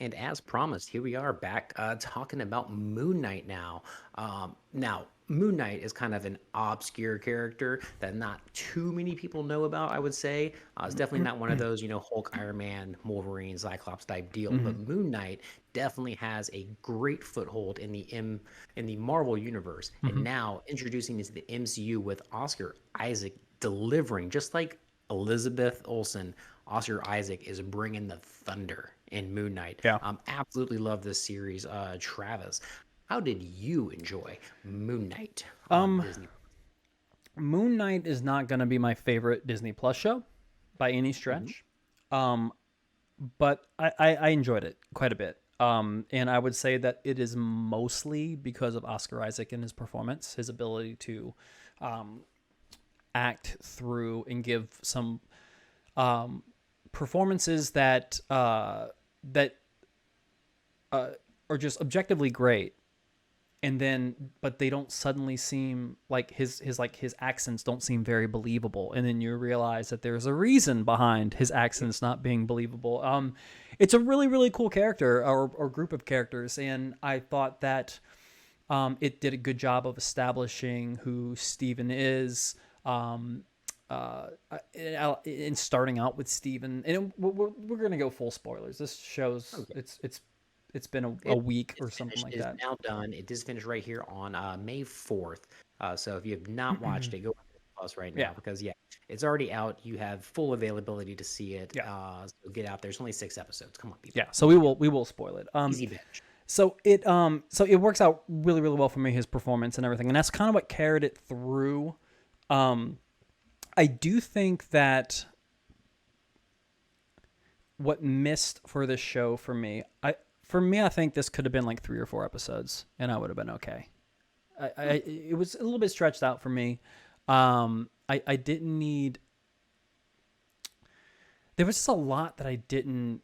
And as promised, here we are back talking about Moon Knight now. Now, Moon Knight is kind of an obscure character that not too many people know about, I would say. It's definitely not one of those, Hulk, Iron Man, Wolverine, Cyclops type deal. But Mhm. Moon Knight definitely has a great foothold in the Marvel universe. And Mhm. now introducing into the MCU with Oscar Isaac delivering, just like Elizabeth Olsen, Oscar Isaac is bringing the thunder in Moon Knight. Yeah. Absolutely love this series. Travis, how did you enjoy Moon Knight on Um, Disney? Moon Knight is not going to be my favorite Disney Plus show by any Mhm. stretch. Um, but I enjoyed it quite a bit. And I would say that it is mostly because of Oscar Isaac and his performance, his ability to um, act through and give some performances that are just objectively great, and then but they don't suddenly seem like his accents don't seem very believable, and then you realize that there's a reason behind his accents not being believable. It's a really really cool character, or group of characters, and I thought that it did a good job of establishing who Steven is. um, in starting out with Steven, and we're gonna go full spoilers. This shows Okay. it's been a It week is or something finished. like It is that. now done. It is finished right here on May 4th. So if you have not watched it, go on Disney Plus right Yeah, now because yeah, it's already out. You have full availability to see it. yeah. So get out. There's only 6 episodes. Come on, people. Yeah, so You we can do will it. we will spoil it. Easy binge. So it works out really really well for me, his performance and everything, and that's kind of what carried it through. Um, I do think that what missed for this show for me, I think this could have been like 3 or 4 episodes, and I would have been okay. It was a little bit stretched out for me. I didn't need. There was just a lot that I didn't.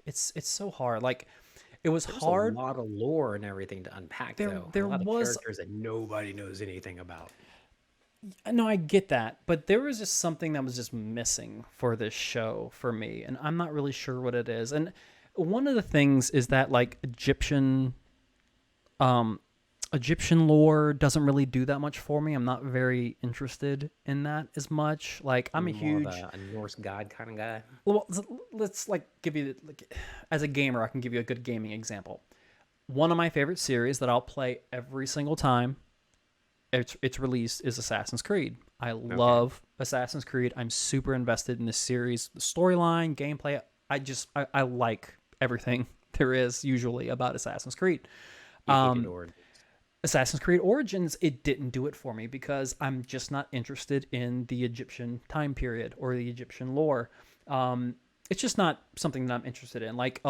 It's so hard. Like it was There was a hard. lot of lore and everything to unpack, There though. A there lot of was characters that nobody knows anything about. No, I get that, but there was just something that was just missing for this show for me, and I'm not really sure what it is. And one of the things is that like um, Egyptian lore doesn't really do that much for me. I'm not very interested in that as much. Like I'm a You're more of huge a Norse god kind of guy. well, let's like give you like as a gamer, I can give you a good gaming example. One of my favorite series that I'll play every single time it's released is Assassin's Creed. I Okay. love Assassin's Creed. I'm super invested in this series, the storyline, gameplay. I like everything there is usually about Assassin's Creed. You hated Um, Origins. Assassin's Creed Origins, it didn't do it for me because I'm just not interested in the Egyptian time period or the Egyptian lore. It's just not something that I'm interested in. Like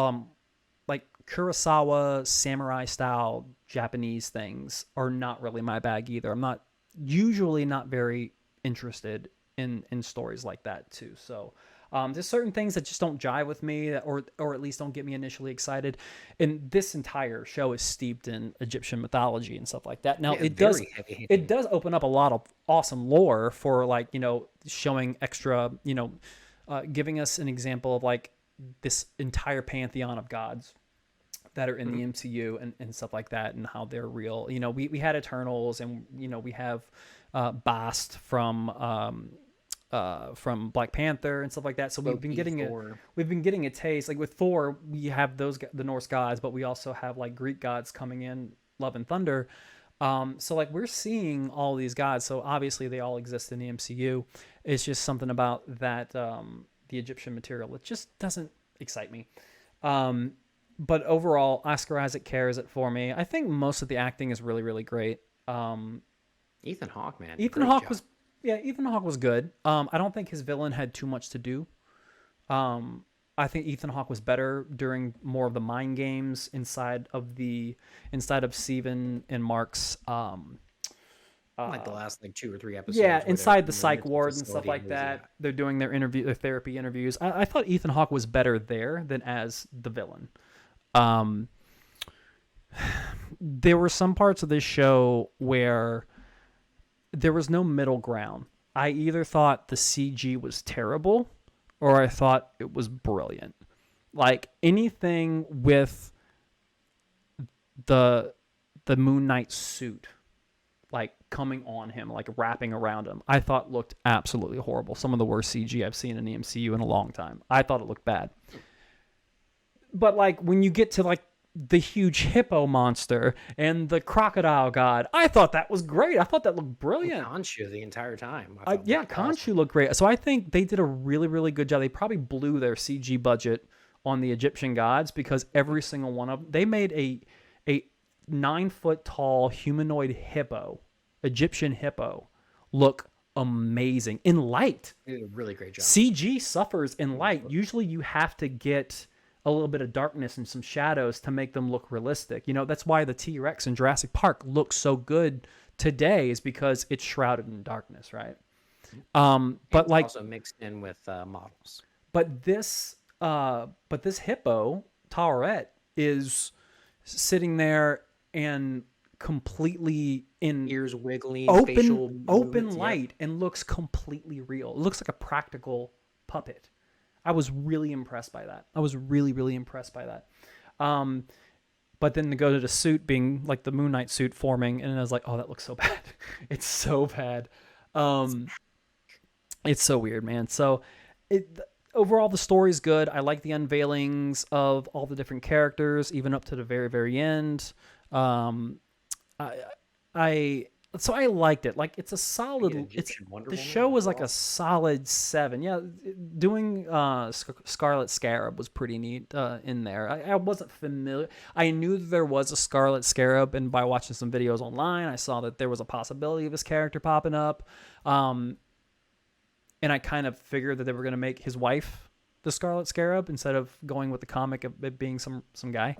Kurosawa samurai style Japanese things are not really my bag either. I'm not usually not very interested in stories like that too. So there's certain things that just don't jive with me, or at least don't get me initially excited. And this entire show is steeped in Egyptian mythology and stuff like that. Now Yeah, it does very heavy it hitting. does open up a lot of awesome lore for like showing extra giving us an example of like this entire pantheon of gods that are in the Mhm. MCU and stuff like that, and how they're real. We had Eternals, and we have Bast from Black Panther and stuff like that. So Loki, Thor. we've been getting a taste. Like with Thor, we have the Norse gods, but we also have like Greek gods coming in, Love and Thunder. So like we're seeing all these gods. So obviously they all exist in the MCU. It's just something about that the Egyptian material. It just doesn't excite me. Um, but overall, Oscar Isaac carries it for me. I think most of the acting is really, really great. Um, Ethan Hawke, man, Ethan great Hawke job. was, yeah, Ethan Hawke was good. I don't think his villain had too much to do. Um, I think Ethan Hawke was better during more of the mind games inside of Steven and Mark's Like the uh, last like 2 or 3 episodes, yeah, where they're inside the in the psych mental ward and stuff facility like and there's yeah. that. They're doing their therapy interviews. I thought Ethan Hawke was better there than as the villain. Um, there were some parts of this show where there was no middle ground. I either thought the CG was terrible or I thought it was brilliant. Like anything with the Moon Knight suit like coming on him, like wrapping around him, I thought looked absolutely horrible. Some of the worst CG I've seen in the MCU in a long time. I thought it looked bad. But like when you get to like the huge hippo monster and the crocodile god, I thought that was great. I thought that looked brilliant. Khonshu the entire time. I thought Yeah, looked awesome. Khonshu looked great. So I think they did a really, really good job. They probably blew their CG budget on the Egyptian gods because every single one of them, they made a 9 foot tall humanoid hippo, Egyptian hippo, look amazing in light. They did a really great job. CG suffers in light. Usually you have to get a little bit of darkness and some shadows to make them look realistic. You know, that's why the T-Rex in Jurassic Park looks so good today, is because it's shrouded in darkness, right? And But it's like also mixed in with models. but this hippo, Taweret, is sitting there and completely in Ears wiggling, facial open movements. Yep. light and looks completely real. It looks like a practical puppet. I was really impressed by that. I was really, really impressed by that. But then to go to the suit being like the Moon Knight suit forming, and I was like, oh, that looks so bad. It's so bad. It's so weird, man. So overall, the story's good. I like the unveilings of all the different characters, even up to the very, very end. I I liked it. Like it's a solid. It's Egyptian Wonder the Woman show was as like well. a solid 7. Yeah, doing Scarlet Scarab was pretty neat in there. I wasn't familiar. I knew that there was a Scarlet Scarab, and by watching some videos online, I saw that there was a possibility of his character popping up. And I kind of figured that they were going to make his wife the Scarlet Scarab instead of going with the comic of it being some guy.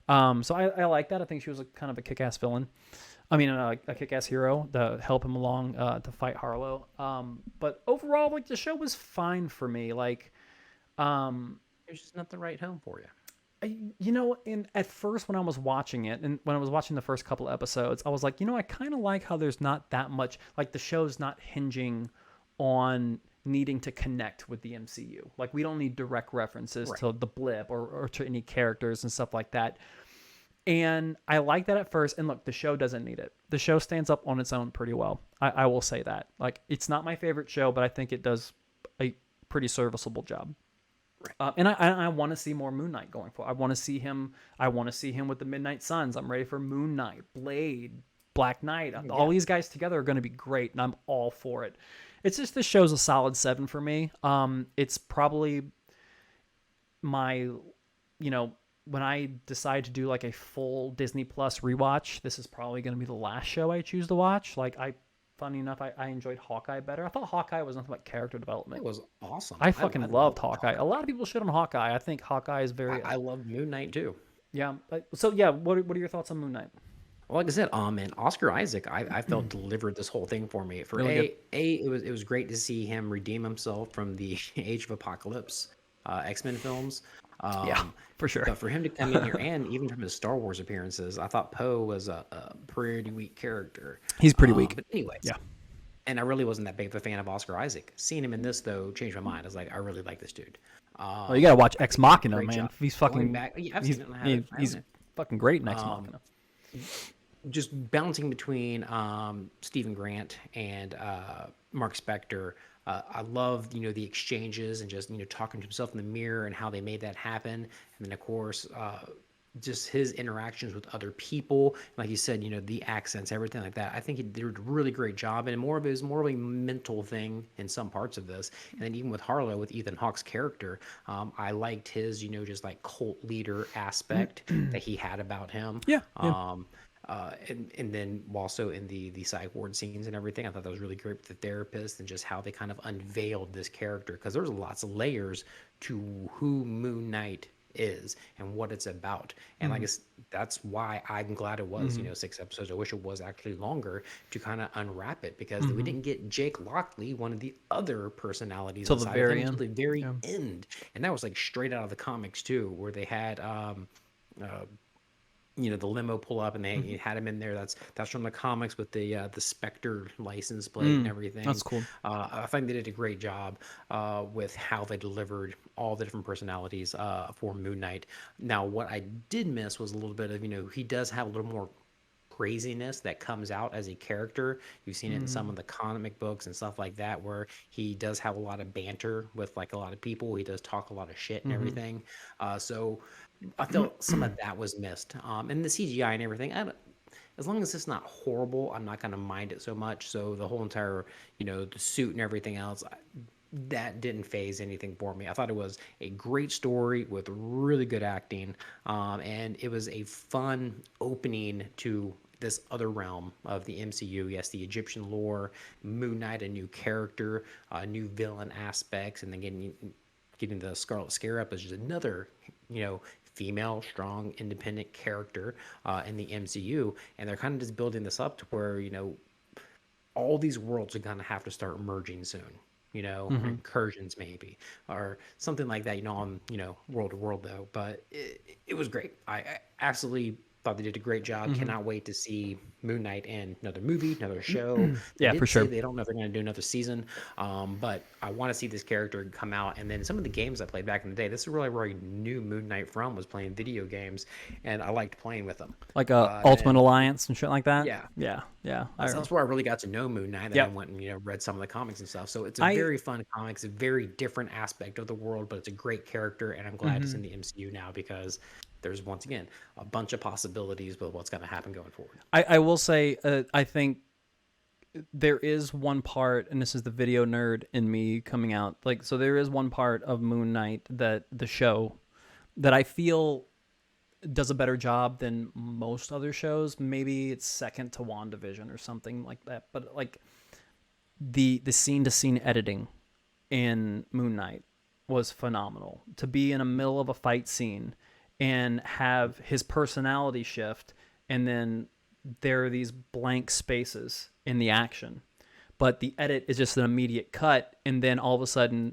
So I like that. I think she was a kind of a kick-ass villain. I mean, a kick-ass hero to help him along to fight Harlow. But overall, like the show was fine for me. Like, It's just not the right home for you. at first when I was watching it, and when I was watching the first couple of episodes, I was like, I kind of like how there's not that much, like the show's not hinging on needing to connect with the MCU. Like we don't need direct references Right. to the blip or to any characters and stuff like that. And I like that at first. And look, the show doesn't need it. The show stands up on its own pretty well. I will say that. Like it's not my favorite show, but I think it does a pretty serviceable job. Right. And I want to see more Moon Knight going forward. I want to see him. I want to see him with the Midnight Suns. I'm ready for Moon Knight, Blade, Black Knight. All these guys together are going to be great, and I'm all for it. It's just this show's a solid 7 for me. It's probably my, when I decide to do like a full Disney Plus rewatch, this is probably going to be the last show I choose to watch. Like funny enough, I enjoyed Hawkeye better. I thought Hawkeye was nothing but character development. It was awesome. I fucking I loved Hawkeye. A lot of people shit on Hawkeye. I think Hawkeye is very, I loved Moon Knight too. yeah. So yeah, what are your thoughts on Moon Knight? Well, like I said, and Oscar Isaac, I felt delivered this whole thing for me. For Really it was great to see him redeem himself from the Age of Apocalypse X-Men films. Yeah, for sure. But for him to come in here, and even from his Star Wars appearances, I thought Poe was a pretty weak character. He's pretty weak. But anyways, Yeah. and I really wasn't that big of a fan of Oscar Isaac. Seeing him in this though changed my mind. I was like, I really like this dude. Well, you gotta watch Ex Machina, great man. job. He's Going fucking. back, yeah, I've he's seen it. I own he's it. fucking great in Ex Machina. Just bouncing between Stephen Grant and Mark Spector. I love the exchanges and just talking to himself in the mirror and how they made that happen. And then of course just his interactions with other people, like you said, the accents, everything like that. I think he did a really great job, and more of a mental thing in some parts of this. And then even with Harlow, with Ethan Hawke's character, I liked his just like cult leader aspect that he had about him. Yeah, yeah. And then also in the psych ward scenes and everything, I thought that was really great with the therapist and just how they kind of unveiled this character, because there's lots of layers to who Moon Knight is and what it's about. And I guess that's why I'm glad it was 6 episodes. I wish it was actually longer to kind of unwrap it, because we didn't get Jake Lockley, one of the other personalities, Till the inside very of him, end. until the very end. And that was like straight out of the comics too, where they had the limo pull up and they had him in there. That's from the comics with the Spectre license plate and everything. That's cool. I think they did a great job with how they delivered all the different personalities for Moon Knight. Now, what I did miss was a little bit of, he does have a little more craziness that comes out as a character. You've seen it in some of the comic books and stuff like that, where he does have a lot of banter with like a lot of people. He does talk a lot of shit and everything. So I felt some of that was missed. And the CGI and everything. As long as it's not horrible, I'm not gonna mind it so much. So the whole entire, the suit and everything else, that didn't phase anything for me. I thought it was a great story with really good acting, and it was a fun opening to this other realm of the MCU. Yes, the Egyptian lore, Moon Knight, a new character, new villain aspects, and then getting the Scarlet Scarab as just another, female, strong, independent character in the MCU. And they're kind of just building this up to where, all these worlds are going to have to start merging soon. Incursions maybe, or something like that, on, world to world though. But it was great. I absolutely thought they did a great job. Cannot wait to see Moon Knight in another movie, another show. They Yeah, did for say sure. they don't know if they're going to do another season, but I want to see this character come out. And then some of the games I played back in the day, this is really where I knew Moon Knight from, was playing video games, and I liked playing with them. Like Ultimate And Alliance and shit like that. yeah, Yeah, yeah. that's where I really got to know Moon Knight. And I Yep. went and read some of the comics and stuff. So it's a I very fun comic. It's a very different aspect of the world, but it's a great character. And I'm glad it's in the MCU now, because there's, once again, a bunch of possibilities with what's going to happen going forward. I will say, I think there is one part, and this is the video nerd in me coming out. Like, so there is one part of Moon Knight, that the show, that I feel does a better job than most other shows. Maybe it's second to WandaVision or something like that. But like the scene to scene editing in Moon Knight was phenomenal. To be in the middle of a fight scene and have his personality shift, and then there are these blank spaces in the action, but the edit is just an immediate cut, and then all of a sudden,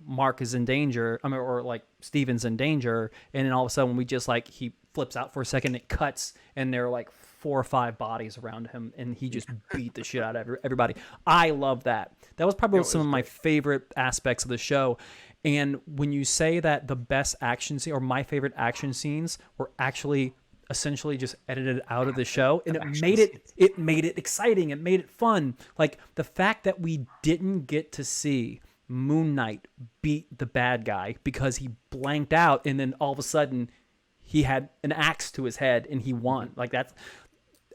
Mark is in danger, or like Steven's in danger, and then all of a sudden we just like, he flips out for a second, it cuts, and there are like 4 or 5 bodies around him, and he just beat the shit out of everybody. I love that. That was probably some of my favorite aspects of the show. And when you say that the best action scene, or my favorite action scenes, were actually essentially just edited out of the show, and it made it exciting, it made it fun. Like the fact that we didn't get to see Moon Knight beat the bad guy because he blanked out, and then all of a sudden he had an axe to his head and he won. Like, that's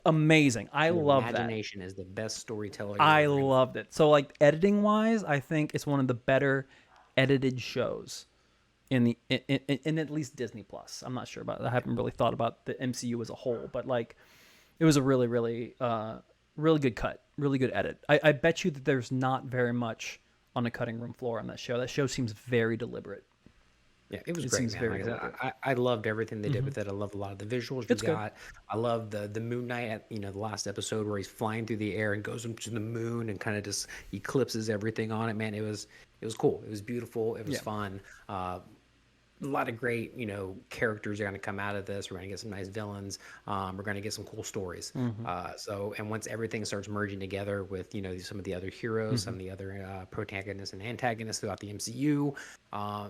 amazing. I love that. Imagination is the best storyteller. I loved it. So like editing wise, I think it's one of the better edited shows in at least Disney Plus. I'm not sure about it. I haven't really thought about the MCU as a whole, but like it was a really, really, really good cut, really good edit. I bet you that there's not very much on the cutting room floor on that show. That show seems very deliberate. Yeah, it was It great, seems man. very Like I said, deliberate. I loved everything they did with it. I love a lot of the visuals you It's good. got. I love the Moon Knight at the last episode where he's flying through the air and goes into the moon and kind of just eclipses everything on it. Man, it was cool. It was beautiful. It was Yeah. fun. A lot of great, characters are going to come out of this. We're going to get some nice villains. We're going to get some cool stories. And once everything starts merging together with, some of the other heroes, some of the other protagonists and antagonists throughout the MCU,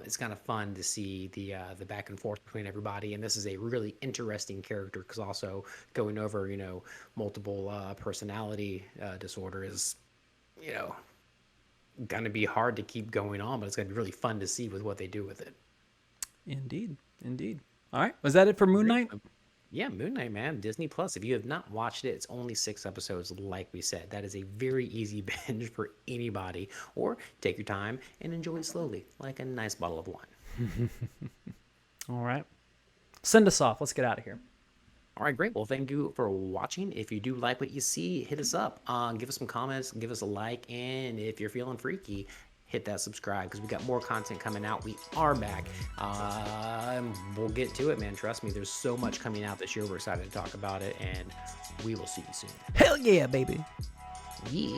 it's kind of fun to see the back and forth between everybody. And this is a really interesting character, because also going over, multiple personality disorder is, going to be hard to keep going on, but it's going to be really fun to see with what they do with it. Indeed. All right. Was that it for Moon Knight? Yeah, Moon Knight, man. Disney Plus. If you have not watched it, it's only 6 episodes, like we said. That is a very easy binge for anybody. Or take your time and enjoy it slowly, like a nice bottle of wine. All right. Send us off. Let's get out of here. All right, great. Well, thank you for watching. If you do like what you see, hit us up. Give us some comments, give us a like, and if you're feeling freaky, hit that subscribe, because we got more content coming out. We are back. We'll get to it, man. Trust me, there's so much coming out this year. We're excited to talk about it, and we will see you soon. Hell yeah, baby. Yeah.